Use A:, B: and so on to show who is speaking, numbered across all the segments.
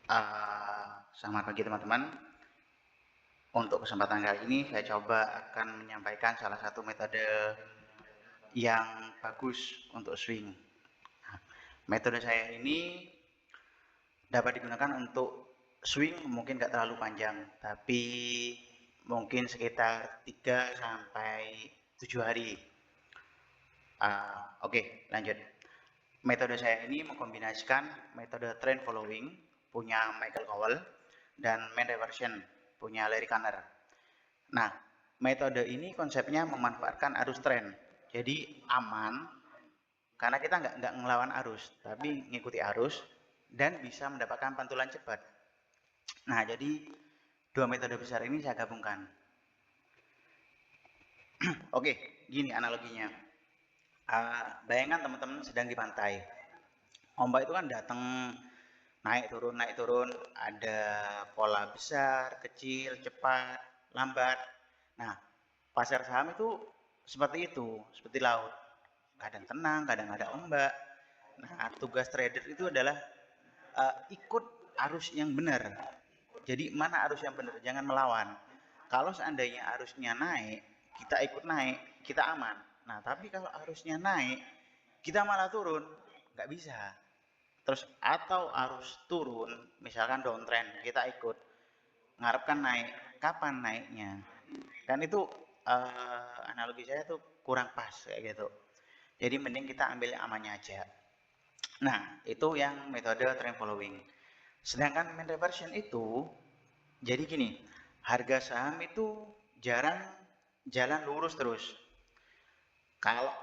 A: Selamat pagi teman-teman. Untuk kesempatan kali ini saya coba akan menyampaikan salah satu metode yang bagus untuk swing. Nah, metode saya ini dapat digunakan untuk swing mungkin nggak terlalu panjang, tapi mungkin sekitar 3 sampai 7 hari. Oke, lanjut. Metode saya ini mengkombinasikan metode trend following punya Michael Cowell dan main reversion punya Larry Kanner. Nah, metode ini konsepnya memanfaatkan arus tren. Jadi aman karena kita nggak ngelawan arus, tapi ngikuti arus dan bisa mendapatkan pantulan cepat. Nah, jadi dua metode besar ini saya gabungkan. Oke, gini analoginya. Bayangkan teman-teman sedang di pantai. Ombak itu kan datang naik turun, ada pola besar, kecil, cepat, lambat. Nah, pasar saham itu seperti itu, seperti laut. Kadang tenang, kadang ada ombak. Nah, tugas trader itu adalah ikut arus yang benar. Jadi mana arus yang benar, jangan melawan. Kalau seandainya arusnya naik, kita ikut naik, kita aman. Nah, tapi kalau arusnya naik, kita malah turun, nggak bisa. Terus atau arus turun, misalkan downtrend, kita ikut ngarepkan naik, kapan naiknya? Kan itu analogi saya tuh kurang pas kayak gitu. Jadi mending kita ambil yang amannya aja. Nah, itu yang metode trend following. Sedangkan mean reversion itu, jadi gini, harga saham itu jarang jalan lurus terus. Kalau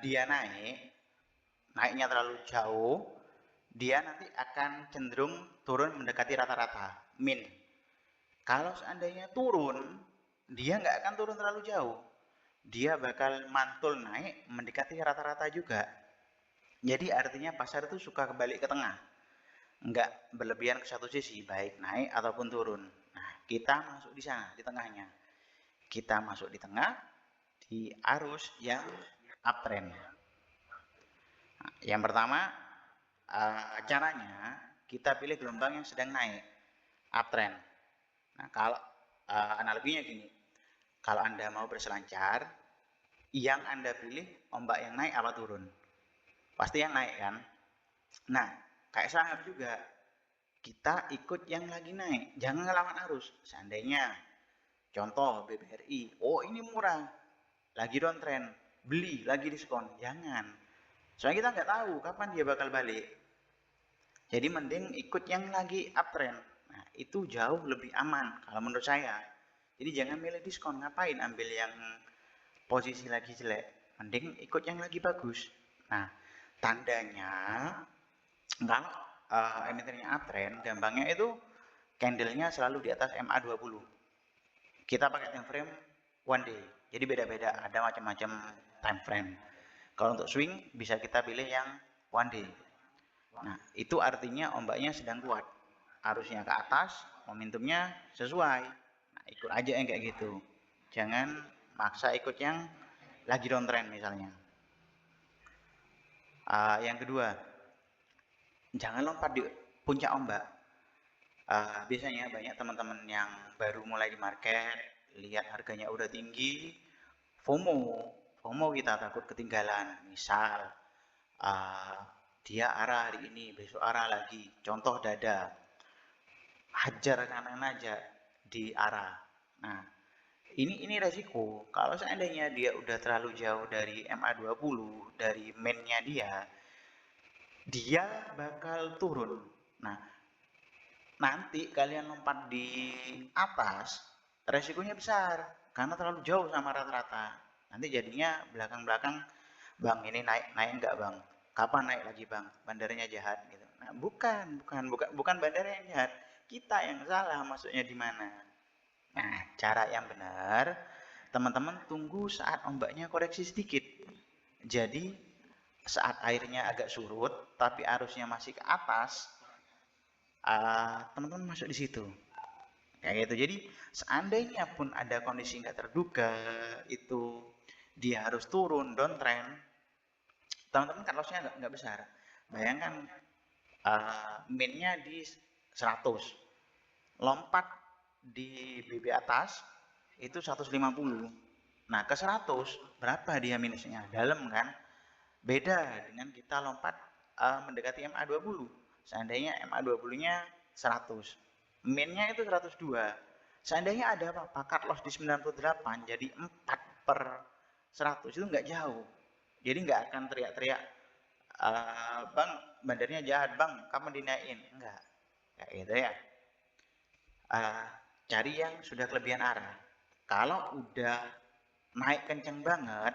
A: dia naiknya terlalu jauh, dia nanti akan cenderung turun mendekati rata-rata, min. Kalau seandainya turun, dia nggak akan turun terlalu jauh. Dia bakal mantul naik mendekati rata-rata juga. Jadi artinya pasar itu suka kebalik ke tengah. Nggak berlebihan ke satu sisi, baik naik ataupun turun. Nah, kita masuk di sana, di tengahnya. Kita masuk di tengah, di arus yang uptrend. Nah, yang pertama, caranya kita pilih gelombang yang sedang naik, uptrend. Nah, kalau analoginya gini, kalau Anda mau berselancar, yang Anda pilih ombak yang naik apa turun? Pasti yang naik kan? Nah, kayak saham juga, kita ikut yang lagi naik, jangan ngelawan arus. Seandainya, contoh BBRI, oh ini murah, lagi downtrend, beli, lagi diskon, jangan. Soalnya kita nggak tahu kapan dia bakal balik. Jadi mending ikut yang lagi uptrend. Nah, itu jauh lebih aman kalau menurut saya. Jadi jangan milih diskon, ngapain ambil yang posisi lagi jelek. Mending ikut yang lagi bagus. Nah, tandanya kalau emitennya uptrend, gampangnya itu candlenya selalu di atas MA20. Kita pakai time frame one day. Jadi beda-beda, ada macam-macam time frame. Kalau untuk swing bisa kita pilih yang one day. Nah, itu artinya ombaknya sedang kuat. Arusnya ke atas, momentumnya sesuai. Nah, ikut aja yang kayak gitu. Jangan maksa ikut yang lagi downtrend misalnya. Yang kedua, jangan lompat di puncak ombak. Biasanya banyak teman-teman yang baru mulai di market, lihat harganya udah tinggi, FOMO, FOMO kita takut ketinggalan. Misal, uh, dia arah hari ini, besok arah lagi. Contoh dada, hajar kanan aja di arah. Nah, ini resiko. Kalau seandainya dia udah terlalu jauh dari MA20, dari mainnya dia bakal turun. Nah, nanti kalian lompat di atas, resikonya besar karena terlalu jauh sama rata-rata. Nanti jadinya belakang-belakang, bang ini naik enggak bang? Kapan naik lagi bang? Bandaranya jahat gitu. Nah, bukan bandara yang jahat. Kita yang salah masuknya di mana. Nah, cara yang benar, teman-teman tunggu saat ombaknya koreksi sedikit. Jadi saat airnya agak surut, tapi arusnya masih ke atas, teman-teman masuk di situ. Kayak gitu. Jadi seandainya pun ada kondisi nggak terduga, itu dia harus turun downtrend, teman-teman kan lossnya nggak besar. Bayangkan minnya di 100, lompat di BB atas itu 150. Nah, ke 100 berapa dia minusnya? Dalam kan? Beda dengan kita lompat mendekati MA20. Seandainya MA20-nya 100, minnya itu 102. Seandainya ada apa-apa, cut loss di 98 jadi 4 per 100 itu nggak jauh. Jadi nggak akan teriak-teriak, bang, bandarnya jahat bang, kamu dinaikin. Enggak, kayak gitu ya. uh, Cari yang sudah kelebihan arah. Kalau udah naik kenceng banget,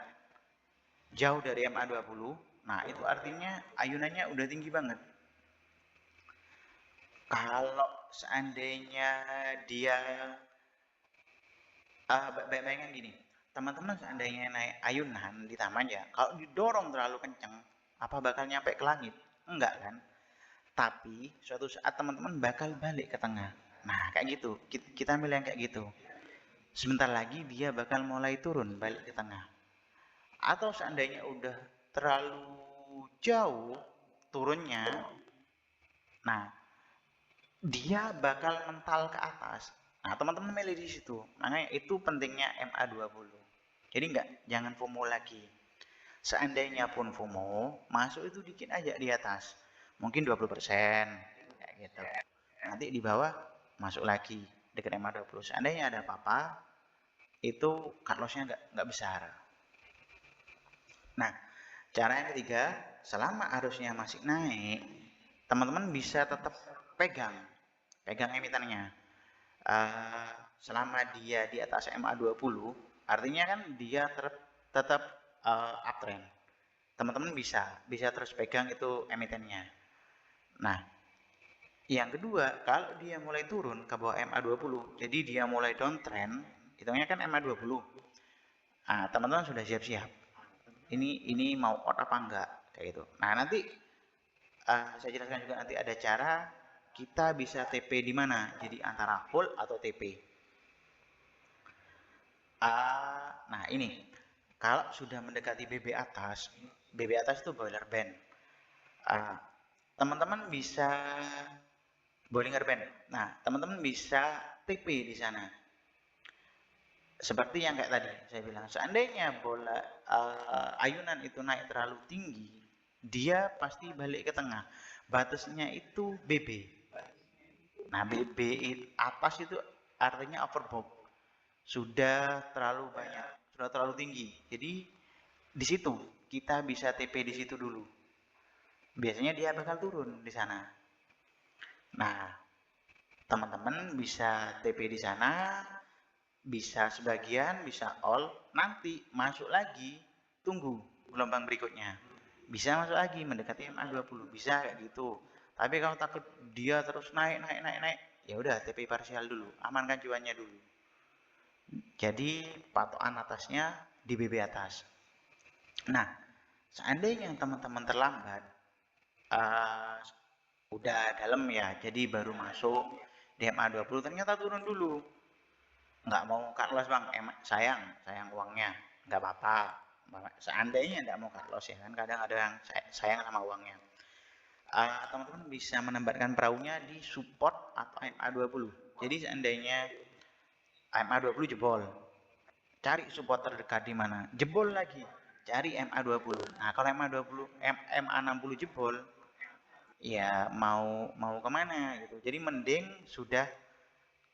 A: jauh dari MA20, nah itu artinya ayunannya udah tinggi banget. Kalau seandainya dia bayangkan gini, teman-teman seandainya naik ayunan di taman ya, kalau didorong terlalu kenceng, apa bakal nyampe ke langit? Enggak kan? Tapi suatu saat teman-teman bakal balik ke tengah. Nah kayak gitu, kita ambil yang kayak gitu. Sebentar lagi dia bakal mulai turun balik ke tengah. Atau seandainya udah terlalu jauh turunnya, nah dia bakal mental ke atas. Nah, teman-teman milih di situ. Makanya itu pentingnya MA20. Jadi jangan FOMO lagi. Seandainya pun FOMO, masuk itu dikit aja di atas. Mungkin 20%, kayak gitu. Nanti di bawah masuk lagi dekat MA20. Seandainya ada apa-apa, itu cut loss-nya nggak besar. Nah, cara yang ketiga, selama arusnya masih naik, teman-teman bisa tetap pegang emitennya. Selama dia di atas MA20, artinya kan dia tetap uptrend. Teman-teman bisa terus pegang itu emitennya. Nah, yang kedua, kalau dia mulai turun ke bawah MA20, jadi dia mulai downtrend, hitungnya kan MA20. Nah, teman-teman sudah siap-siap. Ini mau out apa enggak, kayak gitu. Nah, nanti saya jelaskan juga, nanti ada cara kita bisa TP di mana, jadi antara hold atau TP. Nah ini, kalau sudah mendekati BB atas itu Bollinger Band. Teman-teman bisa Bollinger Band. Nah, teman-teman bisa TP di sana. Seperti yang kayak tadi saya bilang, seandainya bola ayunan itu naik terlalu tinggi, dia pasti balik ke tengah. Batasnya itu BB. Nah, BB atas itu artinya overbought. Sudah terlalu banyak, sudah terlalu tinggi. Jadi di situ kita bisa TP di situ dulu. Biasanya dia bakal turun di sana. Nah, teman-teman bisa TP di sana, bisa sebagian, bisa all. Nanti masuk lagi, tunggu gelombang berikutnya. Bisa masuk lagi mendekati MA20, bisa kayak gitu. Tapi kalau takut dia terus naik, ya udah TP parsial dulu, amankan cuannya dulu. Jadi patokan atasnya di BB atas. Nah, seandainya teman-teman terlambat, udah dalam ya, jadi baru masuk DMA20 ternyata turun dulu. Nggak mau cut loss bang, sayang uangnya, nggak apa-apa. Seandainya nggak mau cut loss ya kan, kadang ada yang sayang sama uangnya. Teman-teman bisa menempatkan perahunya di support atau MA20. Jadi seandainya MA20 jebol, cari support terdekat di mana, jebol lagi, cari MA20. Nah kalau MA20 MA60 jebol, ya mau kemana gitu. Jadi mending sudah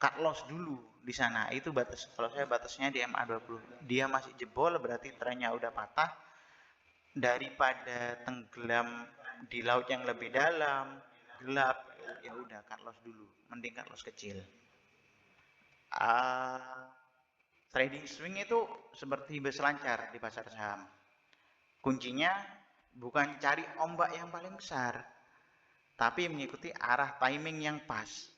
A: cut loss dulu di sana. Itu batas, kalau saya batasnya di MA20. Dia masih jebol berarti trennya udah patah, daripada tenggelam di laut yang lebih dalam, gelap, ya udah cut loss dulu, mending cut loss kecil. Trading swing itu seperti berselancar di pasar saham. Kuncinya bukan cari ombak yang paling besar, tapi mengikuti arah timing yang pas.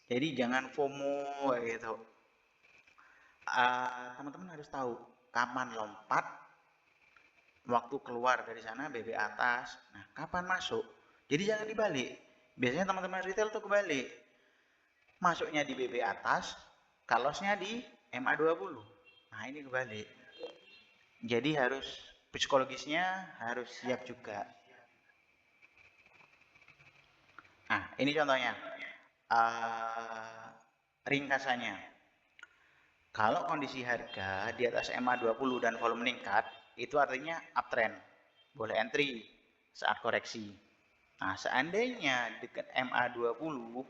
A: Jadi jangan FOMO gitu. Teman-teman harus tahu kapan lompat, waktu keluar dari sana BB atas, nah kapan masuk. Jadi jangan dibalik. Biasanya teman-teman retail tuh kebalik. Masuknya di BB atas, kalosnya di MA20. Nah ini kebalik. Jadi harus psikologisnya harus siap juga. ini contohnya. Ringkasannya, kalau kondisi harga di atas MA20 dan volume meningkat, itu artinya uptrend, boleh entry saat koreksi. Nah, seandainya dekat MA20,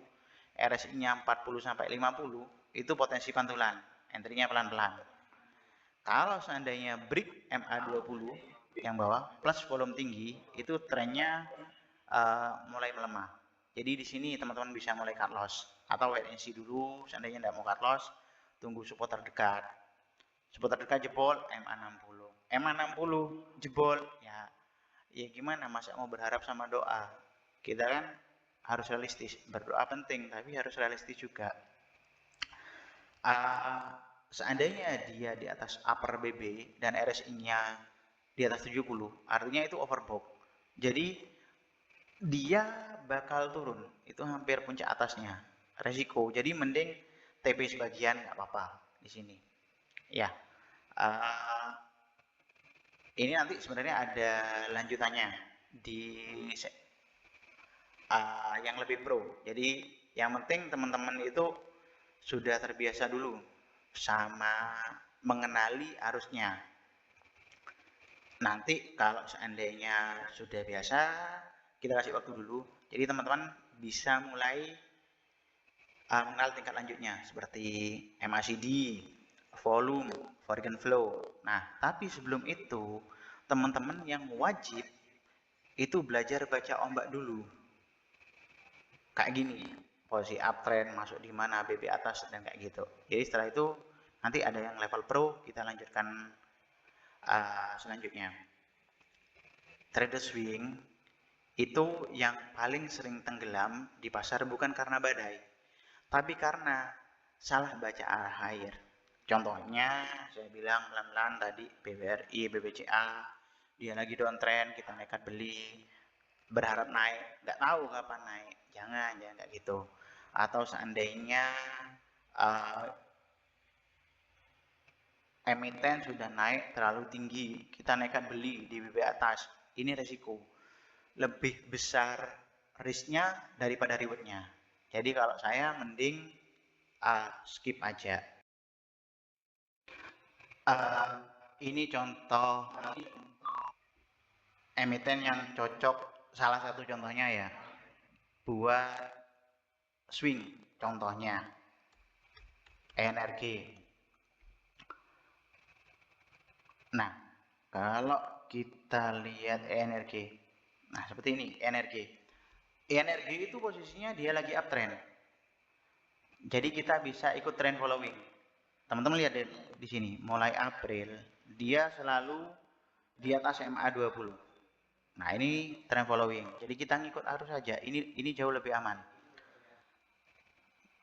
A: RSI-nya 40 sampai 50, itu potensi pantulan, entry-nya pelan-pelan. Kalau seandainya break MA20 yang bawah plus volume tinggi, itu trennya mulai melemah. Jadi di sini teman-teman bisa mulai cut loss atau wait and see dulu. Seandainya tidak mau cut loss, tunggu support terdekat. Support terdekat jebol MA60. MA60 jebol ya gimana, masa mau berharap sama doa. Kita kan harus realistis, berdoa penting tapi harus realistis juga. Seandainya dia di atas upper BB dan RSI-nya di atas 70, artinya itu overbought. Jadi dia bakal turun, itu hampir puncak atasnya, resiko. Jadi mending TP sebagian nggak apa-apa di sini. Ya, ini nanti sebenarnya ada lanjutannya di yang lebih pro. Jadi yang penting teman-teman itu sudah terbiasa dulu sama mengenali arusnya. Nanti kalau seandainya sudah biasa, kita kasih waktu dulu. Jadi teman-teman bisa mulai mengenal tingkat lanjutnya seperti MACD, volume, foreign flow. Nah, tapi sebelum itu teman-teman yang wajib itu belajar baca ombak dulu. Kayak gini, posisi uptrend masuk di mana, BB atas dan kayak gitu. Jadi setelah itu nanti ada yang level pro, kita lanjutkan selanjutnya. Trader swing itu yang paling sering tenggelam di pasar bukan karena badai, tapi karena salah baca arah air. Contohnya saya bilang pelan-pelan tadi BBRI, BBCA, dia lagi downtrend, kita nekat beli, berharap naik, nggak tahu kapan naik. Jangan kayak gitu. Atau seandainya emiten sudah naik terlalu tinggi, kita nekat beli di BB atas, ini resiko. Lebih besar risknya daripada rewardnya. Jadi kalau saya mending skip aja. Ini contoh emiten yang cocok, salah satu contohnya ya, buat swing, contohnya energi. Nah, kalau kita lihat energi, nah seperti ini energi itu posisinya dia lagi uptrend, jadi kita bisa ikut trend following. Teman-teman lihat di sini, mulai April dia selalu di atas MA20. Nah, ini trend following, jadi kita ngikut arus saja. Ini jauh lebih aman.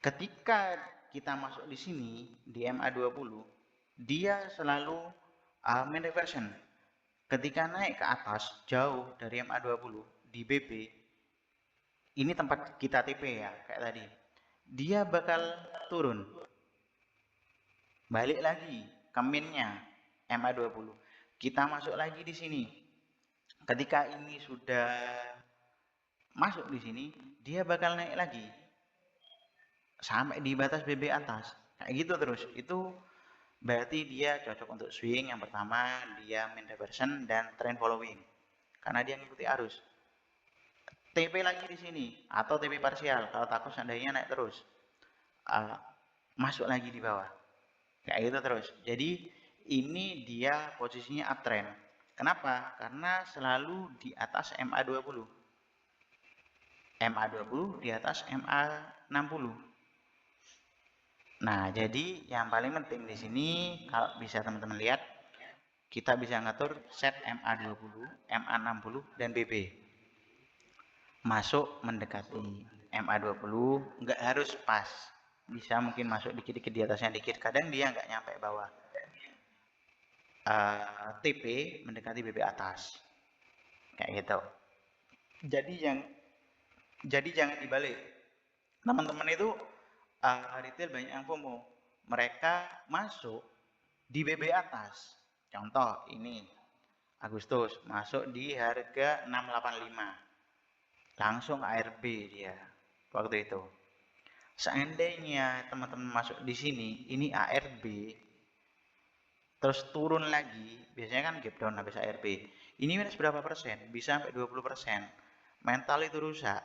A: Ketika kita masuk di sini di MA20, dia selalu mean reversion. Ketika naik ke atas jauh dari MA20 di BB, ini tempat kita TP ya, kayak tadi, dia bakal turun balik lagi ke minnya MA20. Kita masuk lagi di sini. Ketika ini sudah masuk di sini, dia bakal naik lagi sampai di batas BB atas, kayak gitu terus. Itu berarti dia cocok untuk swing. Yang pertama, dia mean reversion dan trend following karena dia ngikuti arus. TP lagi di sini atau TP parsial kalau takut seandainya naik terus, masuk lagi di bawah, kayak gitu terus. Jadi ini dia posisinya uptrend. Kenapa? Karena selalu di atas MA20, MA20 di atas MA60. Nah, jadi yang paling penting di sini kalau bisa teman-teman lihat, kita bisa ngatur set MA20, MA60 dan BB. Masuk mendekati MA20, nggak harus pas, bisa mungkin masuk dikit-dikit di atasnya dikit, kadang dia nggak nyampe bawah. TP mendekati BB atas, kayak gitu. Jadi jangan dibalik. Teman-teman itu retail banyak yang FOMO, mereka masuk di BB atas. Contoh ini Agustus masuk di harga 685, langsung ARB dia waktu itu. Seandainya teman-teman masuk di sini, ini ARB, terus turun lagi, biasanya kan gap down habis ARB. Ini minus berapa persen? Bisa sampai 20%. Mental itu rusak.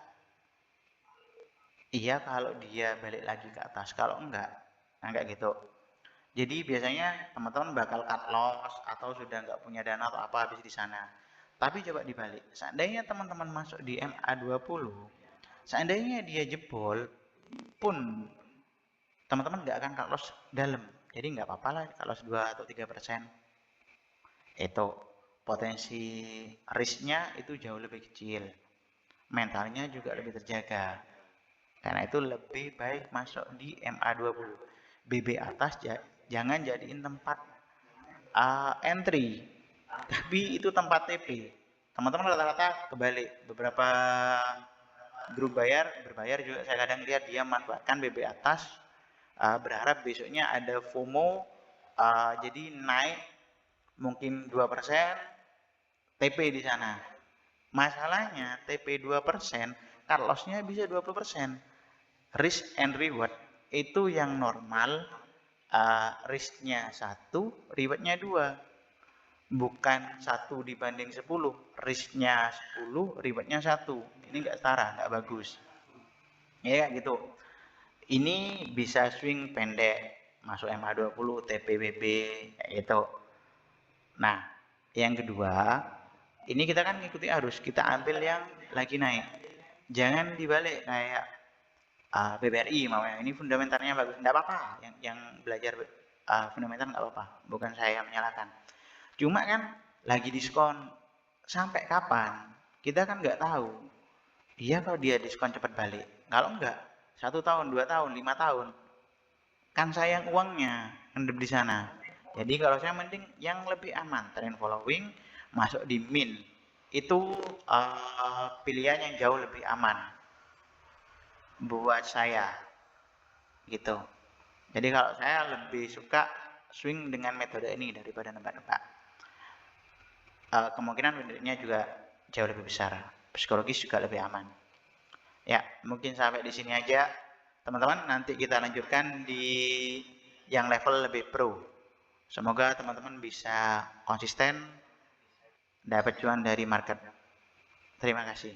A: Iya kalau dia balik lagi ke atas, kalau enggak, nah kayak gitu. Jadi biasanya teman-teman bakal cut loss atau sudah nggak punya dana atau apa habis di sana. Tapi coba dibalik, seandainya teman-teman masuk di MA20, seandainya dia jebol pun teman-teman nggak akan cut loss dalam. Jadi nggak apa-apa lah cut loss 2 atau 3%. Itu potensi risknya itu jauh lebih kecil. Mentalnya juga lebih terjaga. Karena itu lebih baik masuk di MA20. BB atas jangan jadiin tempat entry, tapi itu tempat TP. Teman-teman rata-rata kebalik. Beberapa grup berbayar juga saya kadang lihat dia manfaatkan BB atas, berharap besoknya ada FOMO, jadi naik mungkin 2%, TP di sana. Masalahnya TP 2%, cut loss-nya bisa 20%. Risk and reward itu yang normal, risknya 1, rewardnya 2. Bukan 1 dibanding 10, risknya 10, rewardnya 1. Ini nggak setara, nggak bagus. Ya gitu. Ini bisa swing pendek, masuk MA20, TPBB, kayak gitu. Nah, yang kedua, ini kita kan ngikuti arus, kita ambil yang lagi naik. Jangan dibalik kayak BBRI maunya ini fundamentalnya bagus, nggak apa-apa. Yang belajar fundamental nggak apa-apa, bukan saya yang menyalahkan. Cuma kan lagi diskon, sampai kapan? Kita kan nggak tahu. Iya kalau dia diskon cepat balik. Kalau enggak, 1 tahun, 2 tahun, 5 tahun, kan sayang uangnya ngendep di sana. Jadi kalau saya mending yang lebih aman, trend following, masuk di min. Itu pilihan yang jauh lebih aman buat saya, gitu. Jadi kalau saya lebih suka swing dengan metode ini daripada nebak-nebak. Kemungkinan win juga jauh lebih besar, psikologis juga lebih aman. Ya, mungkin sampai di sini aja, teman-teman. Nanti kita lanjutkan di yang level lebih pro. Semoga teman-teman bisa konsisten dapat cuan dari market. Terima kasih.